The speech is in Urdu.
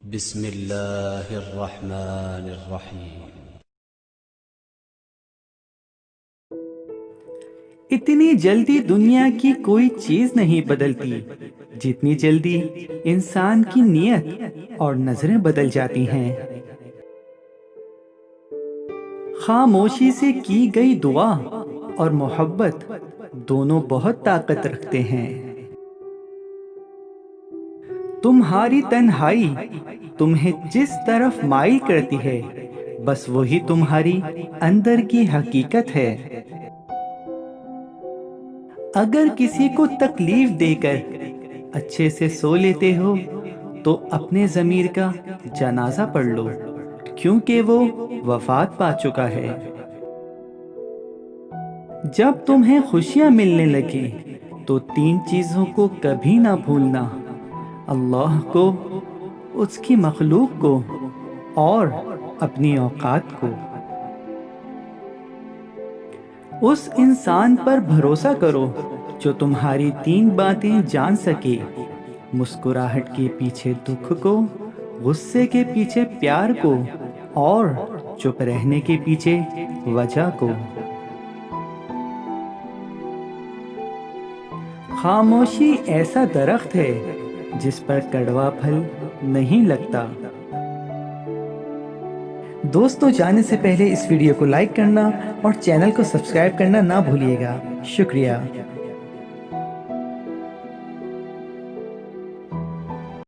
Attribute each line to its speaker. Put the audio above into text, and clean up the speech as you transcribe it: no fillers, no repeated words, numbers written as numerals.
Speaker 1: بسم اللہ الرحمن الرحیم۔
Speaker 2: اتنی جلدی دنیا کی کوئی چیز نہیں بدلتی جتنی جلدی انسان کی نیت اور نظریں بدل جاتی ہیں۔ خاموشی سے کی گئی دعا اور محبت دونوں بہت طاقت رکھتے ہیں۔ تمہاری تنہائی تمہیں جس طرف مائل کرتی ہے بس وہی تمہاری اندر کی حقیقت ہے۔ اگر کسی کو تکلیف دے کر اچھے سے سو لیتے ہو تو اپنے ضمیر کا جنازہ پڑھ لو، کیونکہ وہ وفات پا چکا ہے۔ جب تمہیں خوشیاں ملنے لگے تو 3 چیزوں کو کبھی نہ بھولنا: اللہ کو، اس کی مخلوق کو اور اپنی اوقات کو۔ اس انسان پر بھروسہ کرو جو تمہاری 3 باتیں جان سکے: مسکراہٹ کے پیچھے دکھ کو، غصے کے پیچھے پیار کو اور چپ رہنے کے پیچھے وجہ کو۔ خاموشی ایسا درخت ہے جس پر کڑوا پھل نہیں لگتا۔ دوستوں، جانے سے پہلے اس ویڈیو کو لائک کرنا اور چینل کو سبسکرائب کرنا نہ بھولیے گا۔ شکریہ۔